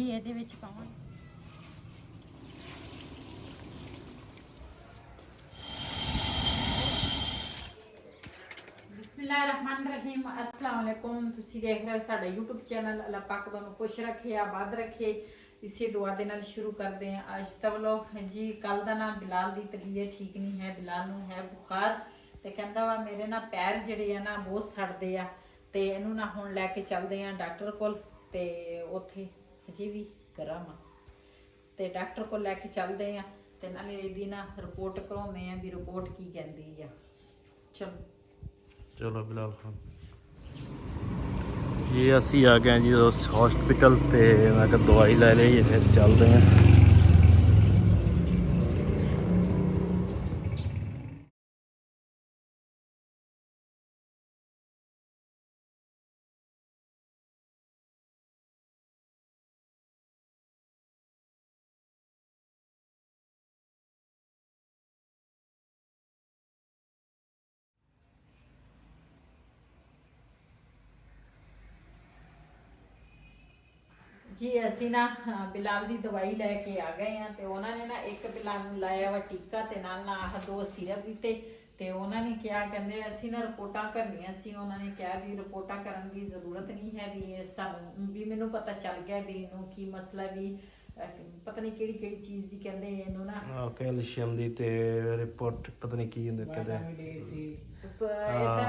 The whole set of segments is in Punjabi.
ਜੀ ਇਹਦੇ ਵਿੱਚ ਪਾਵਾਂਗੇ बिस्मिल्लाहिर्रहमानिर्रहीम अस्सलाम वालेकुम। तुसी देख रहे हो साडा यूट्यूब चैनल। अल्लाह पाक तुहानू खुश रखे आबाद रखे। इसी दुआ दे नाल शुरू करते हैं आज दा व्लॉग। जी कल दा ना बिलाल दी तबीयत ठीक नहीं है, बिलाल नू है बुखार ते कहंदा वा मेरे ना पैर जिहड़े आ ना बहुत सड़दे आ ते इहनू ना हुण लैके चलदे आ डॉक्टर कोल ते उत्थे अजे भी गरम आ ते डॉक्टर कोल लैके चलदे आ ते नाले इहदी ना रिपोर्ट करवाउने आ भी रिपोर्ट की कहंदी आ। चलो चलो बिलाल खान जी असी आ गए जी हॉस्पिटल ते मैं कहा दवाई लै ली फिर चलते हैं। जी असी ना बिलाल की दवाई लैके आ गए हैं तो उन्होंने ना एक बिलाल नूं लाया वा टीका ते नाल ना आह 2 सिरप दिते ते उन्होंने क्या कहते असी ना रिपोर्टां करनियां सी। उन्होंने कहा भी रिपोर्टां करन की जरूरत नहीं है भी सानू भी मैनू पता चल गया भी इनू की मसला भी पता नहीं किहड़ी चीज़ की कहंदे इनू ना कैल्शियम दी ते रिपोर्ट पता नहीं की इदा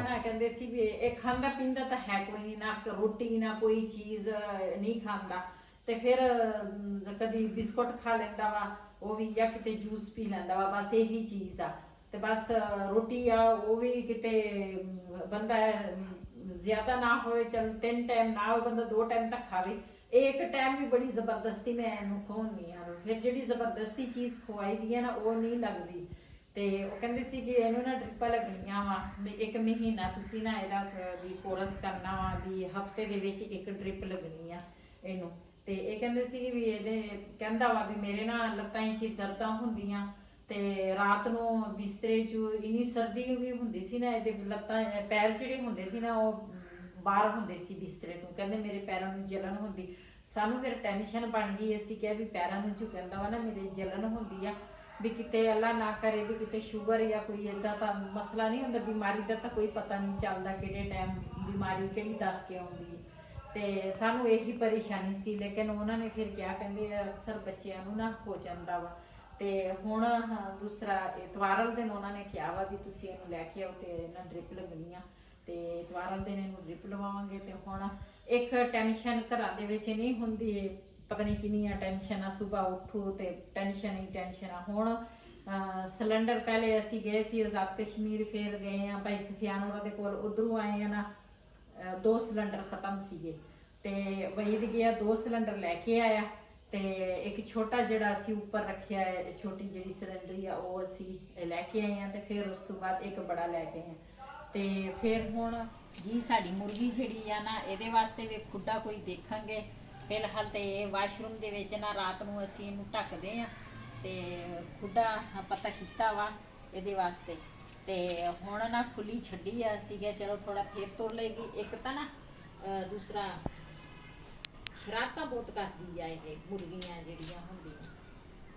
ना कहंदे सी भी ਇਹ ਖਾਂਦਾ ਪੀਂਦਾ ਤਾਂ ਹੈ ਕੋਈ ਨਹੀਂ ਨਾ ਰੋਟੀ ਨਾ ਕੋਈ ਚੀਜ਼ ਨਹੀਂ ਖਾਂਦਾ ਤੇ ਫਿਰ ਕਦੀ ਬਿਸਕੁਟ ਖਾ ਲੈਂਦਾ ਵਾ ਉਹ ਵੀ ਜਾਂ ਕਿਤੇ ਜੂਸ ਪੀ ਲੈਂਦਾ ਵਾ ਬਸ ਇਹੀ ਚੀਜ਼ ਆ ਤੇ ਬਸ ਰੋਟੀ ਆ ਉਹ ਵੀ ਕਿਤੇ ਬੰਦਾ ਜ਼ਿਆਦਾ ਨਾ ਹੋਵੇ ਚਲ 3 ਟਾਈਮ ਨਾ ਹੋਵੇ ਬੰਦਾ 2 ਟਾਈਮ ਤੱਕ ਖਾਵੇ एक टाइम भी बड़ी जबरदस्ती मैं इनू खवानी हाँ फिर जी जबरदस्ती चीज़ खवाई दी है ना वो नहीं लगती तो वो कहते सी कि इनू ना ड्रिपां लगनियां वा 1 महीना तुसी ना इहदा भी कोर्स करना वा भी हफ्ते दे विच 1 ड्रिप लगनी आ इनू ते ये कहंदे सी भी इहदे कहंदा वा भी मेरे ना लत्तां 'च दर्दां हुंदियां ते रात नूं बिस्तरे 'ਚ इन्नी सर्दी भी हुंदी सी ना इहदे लत्तां पैर जिहड़े हुंदे सी ना ਉਹ बाहर होंदे सी बिस्तरे तो कहंदे मेरे पैरों में जलन होंदी सानू फिर टेंशन बन गई असी क्या भी पैरों में जो कहंदा वा ना मेरे जलन होंदी आ भी किते अल्लाह ना करे भी किते शुगर या कोई इदा दा मसला नहीं हुंदा बीमारी दा तां कोई पता नहीं चलदा किहड़े टाइम बीमारी किहड़ी दस के आउंदी ते सानू यही परेशानी सी लेकिन उन्होंने फिर क्या कहंदे अक्सर बच्चियां नू ना हो जांदा वा ते हुण दूसरा इतवार वाले दिन उन्होंने कहा वा भी तुसीं इहनूं लैके आओ ते ना ड्रिप लगनी आ ਤੇ ਇਤਵਾਰ ਵਾਲੇ ਦਿਨ ਇਹਨੂੰ ਡ੍ਰਿਪ ਲਵਾਵਾਂਗੇ ਤੇ ਹੁਣ ਇੱਕ ਟੈਨਸ਼ਨ ਘਰਾਂ ਦੇ ਵਿੱਚ ਨਹੀਂ ਹੁੰਦੀ ਪਤਾ ਨਹੀਂ ਕਿੰਨੀਆਂ ਟੈਨਸ਼ਨ ਆ ਸਵੇਰ ਉੱਠੋ ਤੇ ਟੈਨਸ਼ਨ ਹੀ ਟੈਨਸ਼ਨ ਆ। ਹੁਣ ਸਿਲੰਡਰ ਪਹਿਲੇ ਅਸੀਂ ਗਏ ਸੀ ਆਜ਼ਾਦ ਕਸ਼ਮੀਰ ਫਿਰ ਗਏ ਆ ਭਾਈ ਸਫਿਆਨ ਹੋਰਾਂ ਦੇ ਕੋਲ ਉਧਰੋਂ ਆਏ ਆ ਨਾ 2 ਸਿਲੰਡਰ ਖਤਮ ਸੀਗੇ ਤੇ ਵਹੀਦ ਗਿਆ 2 ਸਿਲੰਡਰ ਲੈ ਕੇ ਆਇਆ ਤੇ ਇੱਕ ਛੋਟਾ ਜਿਹੜਾ ਅਸੀਂ ਉੱਪਰ ਰੱਖਿਆ ਹੈ ਛੋਟੀ ਜਿਹੜੀ ਸਿਲੰਡਰੀ ਆ ਉਹ ਅਸੀਂ ਲੈ ਕੇ ਆਏ ਆ ਤੇ ਫਿਰ ਉਸ ਤੋਂ ਬਾਅਦ ਇੱਕ ਬੜਾ ਲੈ ਕੇ ਆਏ ਤੇ ਫਿਰ ਹੁਣ ਜੀ ਸਾਡੀ ਮੁਰਗੀ ਜਿਹੜੀ ਆ ਨਾ ਇਹਦੇ ਵਾਸਤੇ ਵੀ ਖੁੱਡਾ ਕੋਈ ਦੇਖਾਂਗੇ ਫਿਲਹਾਲ ਤੇ ਇਹ ਵਾਸ਼ਰੂਮ ਦੇ ਵਿੱਚ ਨਾ ਰਾਤ ਨੂੰ ਅਸੀਂ ਇਹਨੂੰ ਢੱਕਦੇ ਆ ਤੇ ਖੁੱਡਾ ਪਤਾ ਕੀਤਾ ਵਾ ਇਹਦੇ ਵਾਸਤੇ ਤੇ ਹੁਣ ਨਾ ਖੁੱਲੀ ਛੱਡੀ ਆ ਸੀਗਾ ਚਲੋ ਥੋੜਾ ਫੇਰ ਤੁਰ ਲਏਗੀ। ਇੱਕ ਤਾਂ ਨਾ ਦੂਸਰਾ ਸ਼ਰਾਰਤਾਂ ਬਹੁਤ ਕਰਦੀ ਆ ਇਹ ਮੁਰਗੀਆਂ ਜਿਹੜੀਆਂ ਹੁੰਦੀਆਂ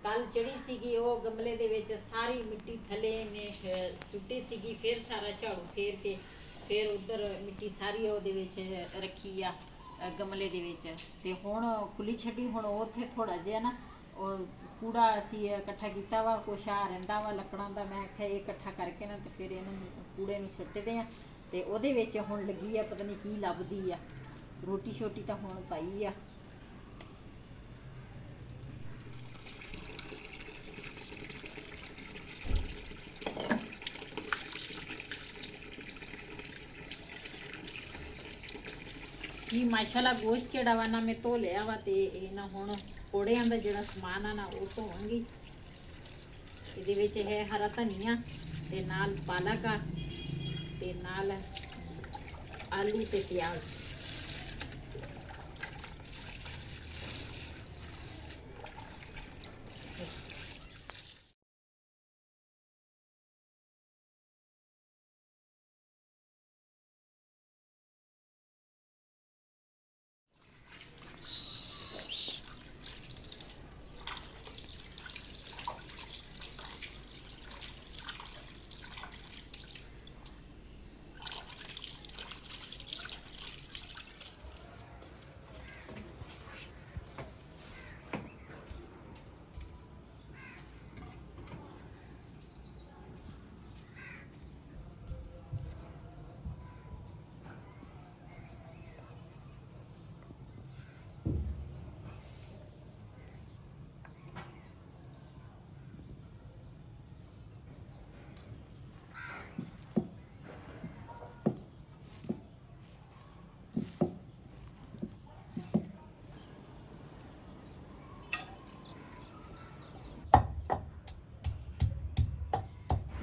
कल चढ़ी सीगी वो गमले दे विच सारी मिट्टी थले ने सुट्टी सीगी फिर सारा झाड़ू फेर के फिर उधर मिट्टी सारी ओहदे विच रखी आ गमले दे विच ते हुण खुली छड्डी हुण उत्थे थोड़ा जिहा ना कूड़ा असी इकट्ठा कीता वा कुछ आ रहिंदा वा लकड़ां दा मैं आख्या ये इकट्ठा करके ना ते फिर इहनूं कूड़े नूं सुੱਟਦੇ आ ते ओहदे विच हुण लगी आ पता नहीं की लभदी आ रोटी शोटी तां हुण पाई आ। जी माशाल्लाह गोश्त ਜਿਹੜਾ ਵਾ ਨਾ ਮੈਂ ਧੋ ਲਿਆ ਵਾ ਤੇ ਇਹ ਨਾ ਹੁਣ ਕੋੜਿਆਂ ਦਾ ਜਿਹੜਾ ਸਮਾਨ ਆ ਨਾ ਉਹ ਧੋਵਾਂਗੀ। ਇਹਦੇ ਵਿੱਚ ਹੈ ਹਰਾ ਧਨੀਆ ਤੇ ਨਾਲ ਪਾਲਕ ਆ ਤੇ ਨਾਲ ਆਲੂ ਤੇ ਪਿਆਜ਼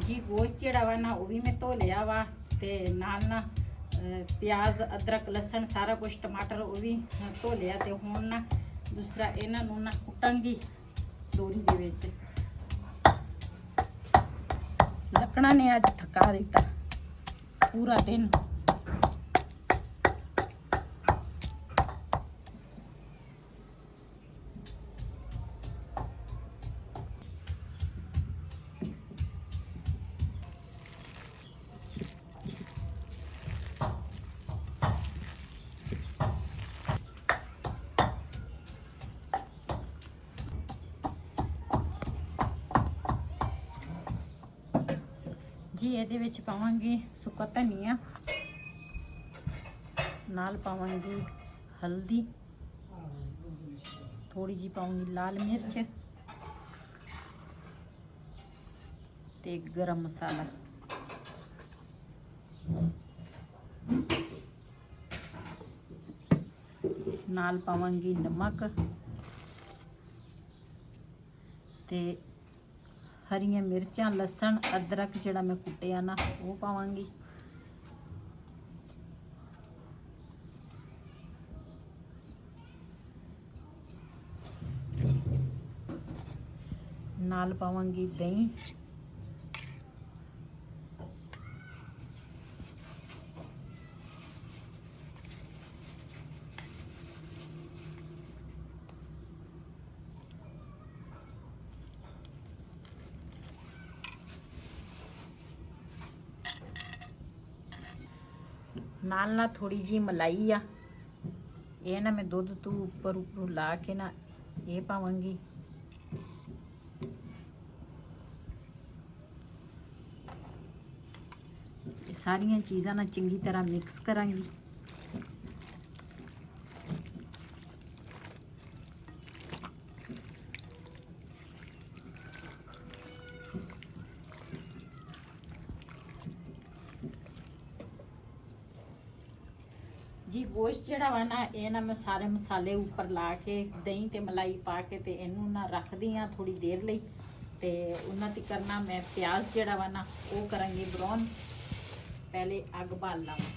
ਜੀ ਗੋਸ਼ਤ ਜਿਹੜਾ ਵਾ ਨਾ ਉਹ ਵੀ ਮੈਂ ਧੋ ਲਿਆ ਵਾ ਤੇ ਨਾਲ ਨਾ ਪਿਆਜ਼ ਅਦਰਕ ਲਸਣ ਸਾਰਾ ਕੁਝ ਟਮਾਟਰ ਉਹ ਵੀ ਧੋ ਲਿਆ ਤੇ ਹੁਣ ਨਾ ਦੂਸਰਾ ਇਹਨਾਂ ਨੂੰ ਨਾ ਕੁੱਟਾਂਗੀ ਦੋਰੀ ਦੇ ਵਿੱਚ। ਲੱਕੜਾਂ ਨੇ ਅੱਜ ਥਕਾ ਦਿੱਤਾ ਪੂਰਾ ਦਿਨ। ਜੀ ਇਹਦੇ ਵਿੱਚ ਪਾਵਾਂਗੇ ਸੁੱਕਾ ਧਨੀਆ, ਨਾਲ ਪਾਵਾਂਗੀ ਹਲਦੀ, ਥੋੜੀ ਜੀ ਪਾਵਾਂਗੀ ਲਾਲ ਮਿਰਚ ਤੇ ਗਰਮ ਮਸਾਲਾ। ਨਾਲ ਪਾਵਾਂਗੀ ਨਮਕ ਤੇ ਹਰੀਆਂ ਮਿਰਚਾਂ ਲਸਣ ਅਦਰਕ ਜਿਹੜਾ ਮੈਂ ਕੁੱਟਿਆ ਨਾ ਉਹ ਪਾਵਾਂਗੀ। ਨਾਲ ਪਾਵਾਂਗੀ ਦਹੀਂ, ਨਾਲ ਨਾ ਥੋੜੀ ਜੀ ਮਲਾਈ ਆ, ਇਹ ਨਾ ਮੈਂ ਦੁੱਧ ਤੋਂ ਉੱਪਰ ਲਾ ਕੇ ਨਾ ਇਹ ਪਾਵਾਂਗੀ। ਇਹ ਸਾਰੀਆਂ ਚੀਜ਼ਾਂ ਨਾ ਚੰਗੀ ਤਰ੍ਹਾਂ ਮਿਕਸ ਕਰਾਂਗੀ। ਜੀ ਗੋਸ਼ਤ ਜਿਹੜਾ ਵਾ ਨਾ ਇਹ ਨਾ ਮੈਂ ਸਾਰੇ ਮਸਾਲੇ ਉੱਪਰ ਲਾ ਕੇ ਦਹੀਂ ਤੇ ਮਲਾਈ ਪਾ ਕੇ ਤੇ ਇਹਨੂੰ ਨਾ ਰੱਖਦੀ ਆ ਥੋੜੀ ਦੇਰ ਲਈ। ਤੇ ਉਹਨਾਂ ਤੇ ਕਰਨਾ ਮੈਂ ਪਿਆਜ਼ ਜਿਹੜਾ ਵਾ ਨਾ ਉਹ ਕਰਾਂਗੀ ਬਰਾਊਨ। ਪਹਿਲੇ ਅੱਗ ਬਾਲ ਲਾਵਾਂ।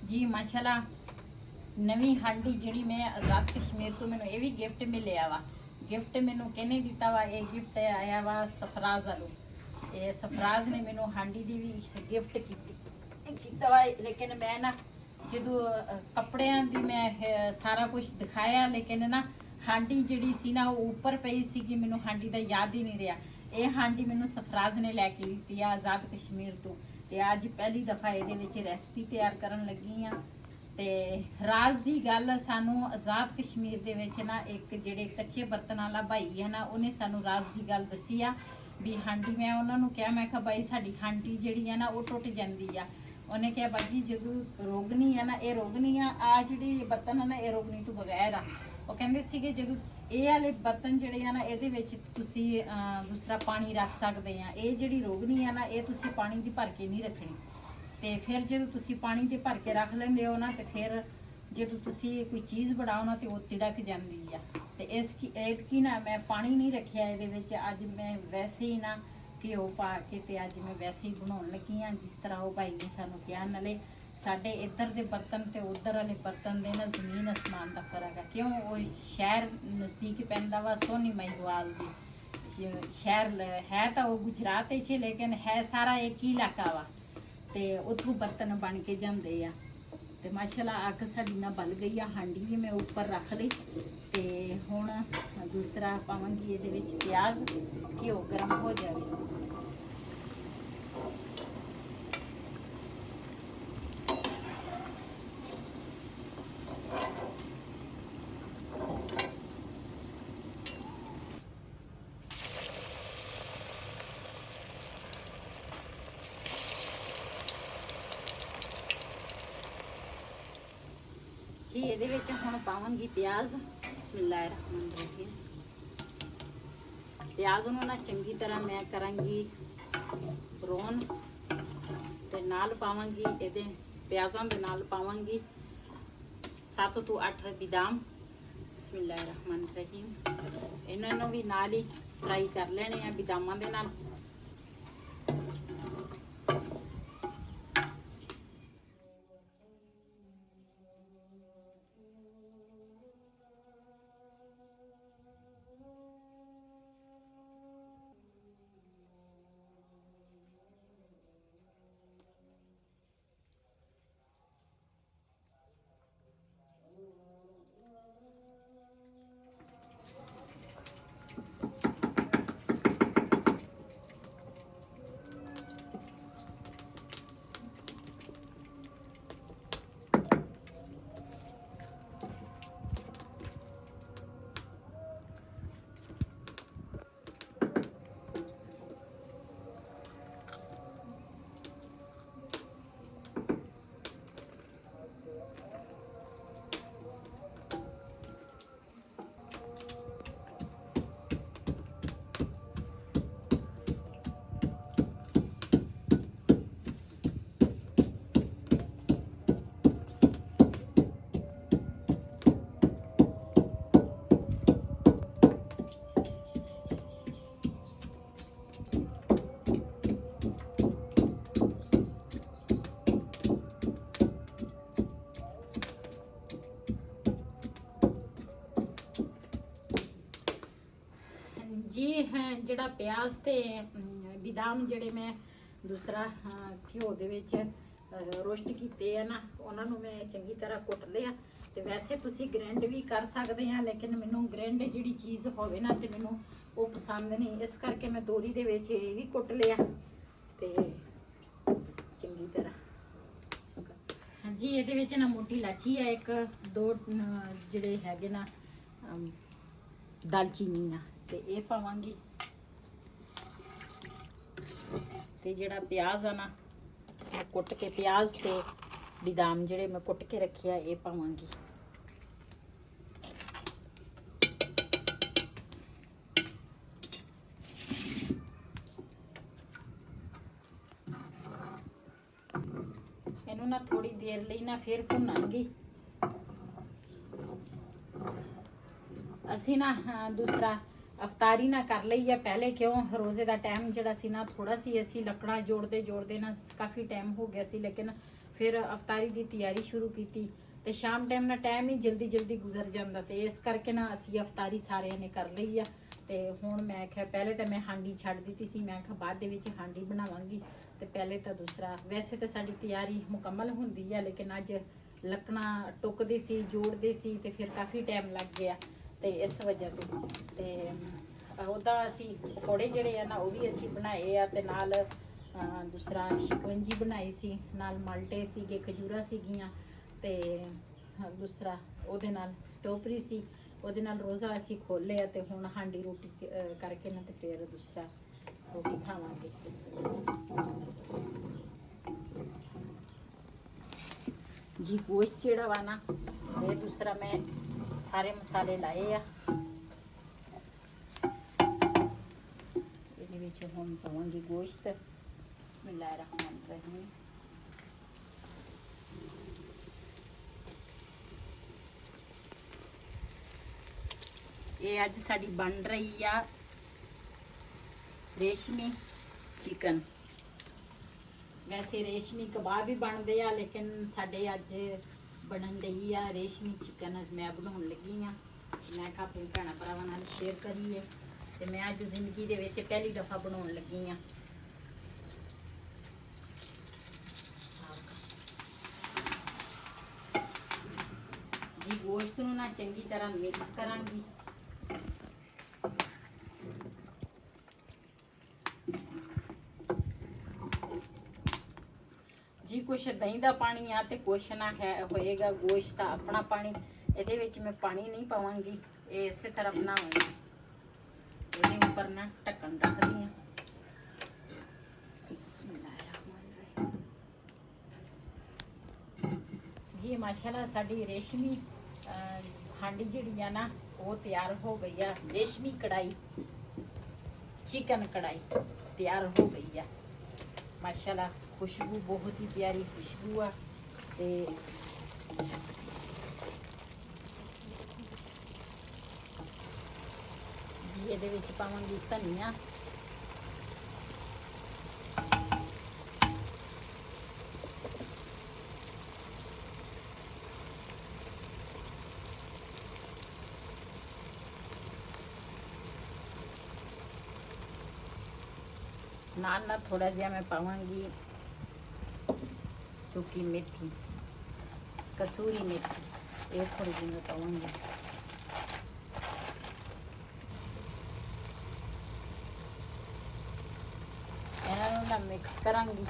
जी माशाल्लाह नवी हांडी जी मैं आज़ाद कश्मीर तो मैंने ये भी गिफ्ट मिले वा। गिफ्ट मैनू कहने दिता वा, ये गिफ्ट आया वा सफराज वालों। ये सफराज ने मैनू हांडी दी भी गिफ्ट किया वा। लेकिन मैं ना जो कपड़ियां दी मैं सारा कुछ दिखाया, लेकिन ना हांडी जी सी ना ऊपर पई सी कि मैनू हांडी का याद ही नहीं रहा। ये हांडी मैनू सफराज ने लैके दी आज़ाद कश्मीर तो। ते अज पहली दफ़ा ये रेसिपी तैयार करन लगी हाँ। ते राज की गल सानू आज़ाद कश्मीर दे विच ना एक जिहड़े कच्चे बर्तन वाला भाई है ना उन्हें सानू राज की गल दसी आ भी हांडी। मैं उन्होंने कहा मैं कहा भाई साडी हांडी जिहड़ी है ना वो टुट जाती आ। उन्हें कहा भाजी जो रोगनी है ना ये रोगनी आ जिहड़ी बर्तन है ना ये रोगनी तो बगैर आ। वो कहंदे सीगे जो ये वाले बर्तन जिहड़े आ ना इहदे विच तुसी दूसरा पानी रख सकते हैं। ये जिहड़ी रोगनी है ना ये तुसी पानी दी भर के नहीं रखनी। तो फिर जो तुसी पानी दे भर के रख लेंदे हो ना तो फिर जो तुसी कोई चीज़ बनाओ ना तो वो तिड़क जाती है। तो इसकी ना मैं पानी नहीं रखिया ये अज मैं वैसे ही ना घ्यो पा के ते अज मैं वैसे ही बनाउण लगी हाँ जिस तरह वो भाई ने सानू कहा। नाले साडे इधर दे बर्तन ते उधर वाले बर्तन दे ना जमीन आसमान का फर्क है। क्यों वो शहर नज़दीक पैंदा वा सोनी महिवाल दी शहर है तो वो गुजरात है लेकिन है सारा एक ही इलाका वा। ते उत्थों बर्तन बन के जाते आ। ते माशाल्लाह अग साडी ना बल गई आ। हांडी भी मैं ऊपर रख ली। ते हुण दूसरा पावांगी इहदे विच प्याज। घ्यो गर्म हो जाए ਇਹਦੇ ਵਿੱਚ ਹੁਣ ਪਾਵਾਂਗੀ ਪਿਆਜ਼। ਬਿਸਮਿਲ੍ਲਾਹਿਰਰਹਿਮਾਨਿਰਰਹੀਮ। ਪਿਆਜ਼ ਨੂੰ ਨਾ ਚੰਗੀ ਤਰ੍ਹਾਂ ਮੈਂ ਕਰਾਂਗੀ ਬਰਾਊਨ, ਤੇ ਨਾਲ ਪਾਵਾਂਗੀ ਇਹਦੇ ਪਿਆਜ਼ਾਂ ਦੇ ਨਾਲ ਪਾਵਾਂਗੀ 7 ਤੋਂ 8 ਬਦਾਮ। ਬਿਸਮਿਲ੍ਲਾਹਿਰਰਹਿਮਾਨਿਰਰਹੀਮ। ਇਹਨਾਂ ਨੂੰ ਵੀ ਨਾਲ ਹੀ ਫਰਾਈ ਕਰ ਲੈਣੇ ਆ ਬਦਾਮਾਂ ਦੇ ਨਾਲ। ਜੀ ਜਿਹੜਾ ਪਿਆਜ਼ ਤੇ ਬਦਾਮ ਜਿਹੜੇ ਮੈਂ ਦੂਸਰਾ ਘਿਓ ਦੇ ਵਿੱਚ ਰੋਸਟ ਕੀਤੇ ਆ ਨਾ, ਉਹਨਾਂ ਨੂੰ ਮੈਂ ਚੰਗੀ ਤਰ੍ਹਾਂ ਕੁੱਟ ਲਿਆ। ਤੇ ਵੈਸੇ ਤੁਸੀਂ ਗ੍ਰੈਂਡ ਵੀ ਕਰ ਸਕਦੇ ਆ, ਲੇਕਿਨ ਮੈਨੂੰ ਗ੍ਰੈਂਡ ਜਿਹੜੀ ਚੀਜ਼ ਹੋਵੇ ਨਾ ਤੇ ਮੈਨੂੰ ਉਹ ਪਸੰਦ ਨਹੀਂ, ਇਸ ਕਰਕੇ ਮੈਂ ਦੋਰੀ ਦੇ ਵਿੱਚ ਇਹ ਵੀ ਕੁੱਟ ਲਿਆ ਤੇ ਚੰਗੀ ਤਰ੍ਹਾਂ। ਹਾਂਜੀ, ਇਹਦੇ ਵਿੱਚ ਨਾ ਮੋਟੀ ਇਲਾਚੀ ਆ, 1-2 ਜਿਹੜੇ ਹੈਗੇ ਨਾ ਦਾਲਚੀਨੀ ਆ, ਤੇ ਇਹ ਪਾਵਾਂਗੀ। ਤੇ ਜਿਹੜਾ ਪਿਆਜ਼ ਆ ਨਾ ਮੈਂ ਕੁੱਟ ਕੇ, ਪਿਆਜ਼ ਤੇ ਬਦਾਮ ਜਿਹੜੇ ਮੈਂ ਕੁੱਟ ਕੇ ਰੱਖਿਆ, ਇਹ ਪਾਵਾਂਗੀ। ਇਹਨੂੰ ਨਾ ਥੋੜੀ ਦੇਰ ਲਈ ਨਾ ਫਿਰ ਭੁੰਨਾਂਗੀ। ਅਸੀਂ ਨਾ ਦੂਸਰਾ ਅਫਤਾਰੀ ਨਾ ਕਰ ਲਈ ਆ ਪਹਿਲੇ, ਕਿਉਂ ਰੋਜ਼ੇ ਦਾ ਟਾਈਮ ਜਿਹੜਾ ਸੀ ਨਾ ਥੋੜਾ ਸੀ, ਅਸੀਂ ਲੱਕੜਾਂ ਜੋੜਦੇ ਨਾ ਕਾਫੀ ਟਾਈਮ ਹੋ ਗਿਆ ਸੀ, ਲੇਕਿਨ ਫਿਰ ਅਫਤਾਰੀ ਦੀ ਤਿਆਰੀ ਸ਼ੁਰੂ ਕੀਤੀ ਤੇ ਸ਼ਾਮ ਟਾਈਮ ਨਾ ਟਾਈਮ ਹੀ ਜਲਦੀ ਗੁਜ਼ਰ ਜਾਂਦਾ, ਤੇ ਇਸ ਕਰਕੇ ਨਾ ਅਸੀਂ ਅਫਤਾਰੀ ਸਾਰਿਆਂ ਨੇ ਕਰ ਲਈ ਆ। ਤੇ ਹੁਣ ਮੈਂ ਕਿਹਾ ਪਹਿਲੇ ਤਾਂ ਮੈਂ ਹਾਂਡੀ ਛੱਡ ਦਿੱਤੀ ਸੀ, ਮੈਂ ਕਿਹਾ ਬਾਅਦ ਦੇ ਵਿੱਚ ਹਾਂਡੀ ਬਣਾਵਾਂਗੀ, ਤੇ ਪਹਿਲੇ ਤਾਂ ਦੂਸਰਾ। ਵੈਸੇ ਤਾਂ ਸਾਡੀ ਤਿਆਰੀ ਮੁਕੰਮਲ ਹੁੰਦੀ ਆ, ਲੇਕਿਨ ਅੱਜ ਲੱਕੜਾਂ ਟੁੱਕਦੇ ਸੀ, ਜੋੜਦੇ ਸੀ, ਤੇ ਫਿਰ ਕਾਫੀ ਟਾਈਮ ਲੱਗ ਗਿਆ, ਤੇ ਇਸ ਵਜ੍ਹਾ ਤੋਂ। ਤੇ ਉਹਦਾ ਅਸੀਂ ਪਕੌੜੇ ਜਿਹੜੇ ਆ ਨਾ ਉਹ ਵੀ ਅਸੀਂ ਬਣਾਏ ਆ, ਤੇ ਨਾਲ ਦੂਸਰਾ ਸ਼ਿਕਵੰਜੀ ਬਣਾਈ ਸੀ, ਨਾਲ ਮਾਲਟੇ ਸੀਗੇ, ਖਜੂਰਾ ਸੀਗੀਆਂ, ਤੇ ਦੂਸਰਾ ਉਹਦੇ ਨਾਲ ਸਟ੍ਰਾਬੇਰੀ ਸੀ, ਉਹਦੇ ਨਾਲ ਰੋਜ਼ਾ ਅਸੀਂ ਖੋਲ੍ਹਿਆ। ਤੇ ਹੁਣ ਹਾਂਡੀ ਰੋਟੀ ਕਰਕੇ ਨਾ ਤੇ ਫਿਰ ਦੂਸਰਾ ਰੋਟੀ ਖਾਵਾਂਗੇ। ਜੀ ਗੋਸ਼ਤ ਜਿਹੜਾ ਵਾ ਨਾ, ਇਹ ਦੂਸਰਾ ਮੈਂ ਸਾਰੇ ਮਸਾਲੇ ਲਾਏ ਆ। ਇਹਦੇ ਵਿੱਚ ਹੁਣ ਪਾਵਾਂਗੀ ਗੋਸ਼ਤ। ਬਿਸਮਿਲ੍ਲਾਹਿਰਰਹਿਮਾਨਿਰਰਹੀਮ। ਇਹ ਅੱਜ ਸਾਡੀ ਬਣ ਰਹੀ ਆ ਰੇਸ਼ਮੀ ਚਿਕਨ। ਵੈਸੇ ਰੇਸ਼ਮੀ ਕਬਾਬ ਵੀ ਬਣਦੇ ਆ, ਲੇਕਿਨ ਸਾਡੇ ਅੱਜ ਬਣਨ ਡਈ ਆ ਰੇਸ਼ਮੀ ਚਿਕਨ। ਅੱਜ ਮੈਂ ਬਣਾਉਣ ਲੱਗੀ ਆ, ਮੈਂ ਕਿਹਾ ਆਪਣੇ ਭੈਣਾਂ ਭਰਾਵਾਂ ਨਾਲ ਸ਼ੇਅਰ ਕਰੀਏ, ਤੇ ਮੈਂ ਅੱਜ ਜ਼ਿੰਦਗੀ ਦੇ ਵਿੱਚ ਪਹਿਲੀ ਦਫਾ ਬਣਾਉਣ ਲੱਗੀ ਆ। ਜੀ ਗੋਸ਼ਤ ਨੂੰ ਨਾ ਚੰਗੀ ਤਰ੍ਹਾਂ ਮਿਕਸ ਕਰਾਂਗੀ। ਜੀ ਕੁਛ ਦਹੀਂ ਦਾ ਪਾਣੀ ਆ ਤੇ ਕੁਛ ਨਾ ਹੈ ਹੋਏਗਾ ਗੋਸ਼ਤ ਦਾ ਆਪਣਾ ਪਾਣੀ। ਇਹਦੇ ਵਿੱਚ ਮੈਂ ਪਾਣੀ ਨਹੀਂ ਪਾਵਾਂਗੀ, ਇਹ ਇਸੇ ਤਰ੍ਹਾਂ ਬਣਾਵਾਂਗੀ। ਇਹਦੇ ਉੱਪਰ ਨਾ ਢੱਕਣ ਰੱਖਦੀ ਹਾਂ। ਜੀ ਮਾਸ਼ਾਅੱਲਾ ਸਾਡੀ ਰੇਸ਼ਮੀ ਹਾਂਡੀ ਜਿਹੜੀ ਆ ਨਾ ਉਹ ਤਿਆਰ ਹੋ ਗਈ ਆ। ਰੇਸ਼ਮੀ ਕੜਾਈ चिकन कढ़ाई तैयार हो गई है माशाल्लाह। खुशबू बहुत ही प्यारी खुशबू आ ते जी ਇਹਦੇ ਵਿੱਚ ਪਾਵਾਂਗੀ ਧਨੀਆ, नाल ना थोड़ा जिहा मैं पावांगी सूखी मेथी, कसूरी मेथी, ये थोड़ी जी मैं पावांगी। इन्हां नूं ना मिक्स करांगी।